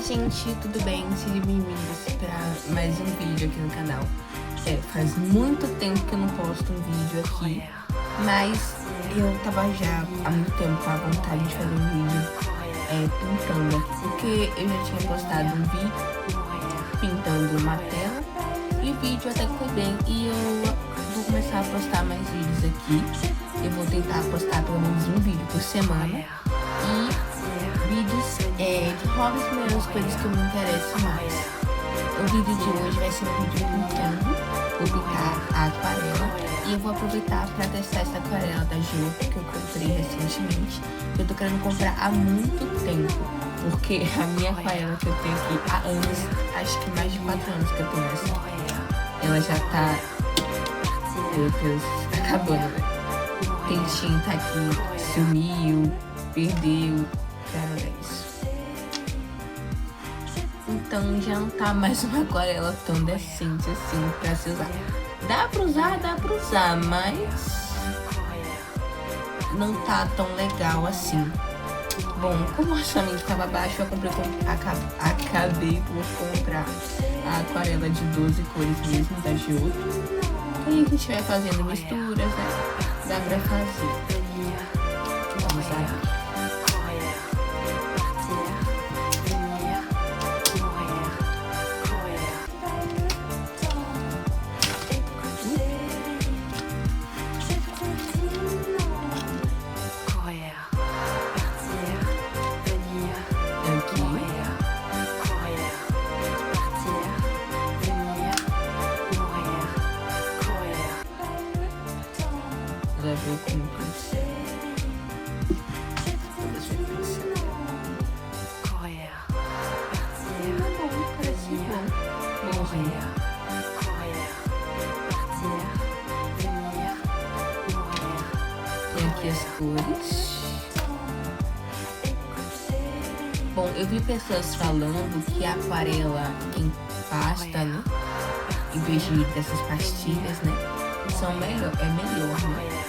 gente, tudo bem? Sejam bem-vindos para mais um vídeo aqui no canal. Faz muito tempo que eu não posto um vídeo aqui, mas eu tava já há muito tempo com a vontade de fazer um vídeo pintando aqui, porque eu já tinha postado um vídeo pintando uma tela e o vídeo até que foi bem, e eu vou começar a postar mais vídeos aqui. Eu vou tentar postar pelo menos um vídeo por semana e vídeos de hobbies meus, coisas que eu me interesso mais. O vídeo de hoje vai ser um vídeo pintando, vou pintar a aquarela e eu vou aproveitar para testar essa aquarela da Gil que eu comprei recentemente. Eu tô querendo comprar há muito tempo, porque a minha aquarela que eu tenho aqui há anos, acho que mais de 4 anos que eu tenho essa, ela já tá, meu Deus, acabando, né? Tem tinta aqui, sumiu, perdeu, cara, é isso. Então já não tá mais uma aquarela tão decente assim pra se usar. Dá pra usar, mas não tá tão legal assim. Bom, como o orçamento tava baixo, eu acabei por comprar a aquarela de 12 cores mesmo, da Giotto. E a gente vai fazendo misturas, né? Dá pra fazer. Vamos lá. Já viu com o pincel. Vou deixar o pincel. Tá bom, parece bom. Bonzinho. Tem aqui as cores. Bom, eu vi pessoas falando que a aquarela em pasta, né? Em vez dessas pastilhas, né? São melhor, melhor, né?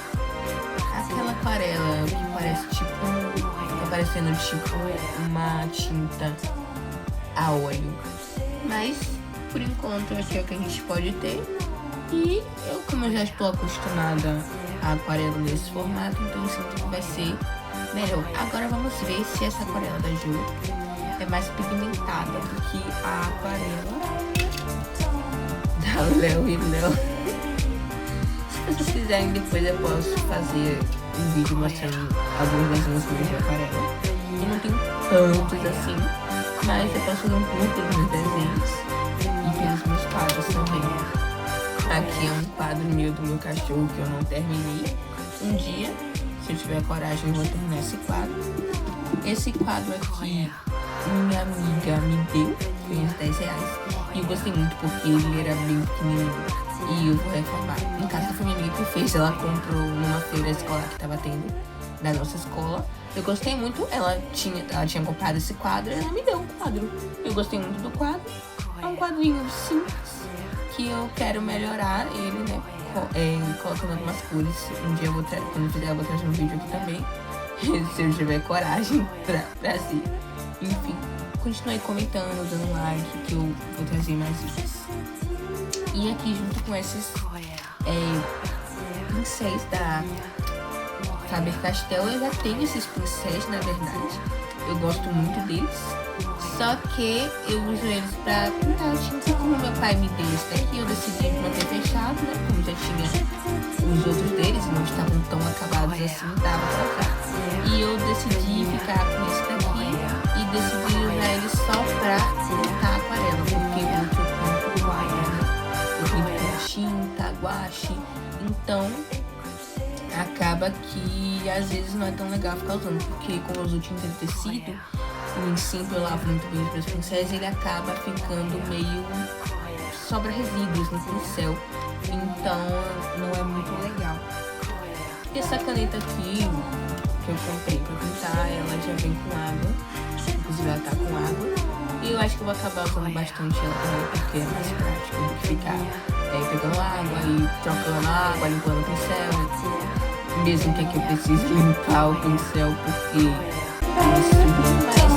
Aquela aquarela que parece fica parecendo tipo uma tinta a óleo. Mas, por enquanto, aqui é o que a gente pode ter. E eu, como eu já estou acostumada a aquarela nesse formato, então eu sinto que vai ser melhor. Agora vamos ver se essa aquarela da Ju é mais pigmentada do que a aquarela da Léo e Léo. Se vocês quiserem, depois eu posso fazer um vídeo mostrando alguns desenhos meus de aquarela. E não tem tantos assim, mas eu posso fazer um pouco dos meus desenhos e pelos meus quadros também. Aqui é um quadro meu do meu cachorro que eu não terminei. Um dia, se eu tiver coragem, eu vou terminar esse quadro. Esse quadro aqui, minha amiga me deu, foi uns 10 reais. E eu gostei muito porque ele era bem pequenininho. E eu vou reformar. No caso, foi minha amiga que fez. Ela comprou numa feira escolar que tava tendo da nossa escola. Eu gostei muito. Ela tinha comprado esse quadro e ela me deu um quadro. Eu gostei muito do quadro. É um quadrinho simples que eu quero melhorar ele, né? Colocando algumas cores. Um dia quando eu fizer, eu vou trazer um vídeo aqui também. Se eu tiver coragem pra si. Enfim, continue comentando, dando like, que eu vou trazer mais vídeos. E aqui, junto com esses pincéis da Faber-Castell, eu já tenho esses pincéis, na verdade. Eu gosto muito deles. Só que eu uso eles pra pintar a tinta. Como meu pai me deu esse daqui, eu decidi manter fechado, né? Como já tinha os outros deles, não estavam tão acabados assim, dava pra usar. E eu decidi ficar com esse daqui e decidi usar ele só pra pintar a aquarela, porque eu pinto quadro, né? Eu pinto com tinta, guache, então acaba que às vezes não é tão legal ficar usando, porque como eu uso tinta de tecido, e sempre eu lavo muito bem os meus pincéis, ele acaba ficando meio sobra resíduos no pincel, então não é muito legal. E essa caneta aqui que eu comprei pra pintar, ela já vem com água, inclusive ela tá com água. E eu acho que eu vou acabar usando bastante ela também, porque é mais prático do que ficar pegando água e trocando água, limpando o pincel. Mesmo que aqui eu precise limpar o pincel, porque isso, mas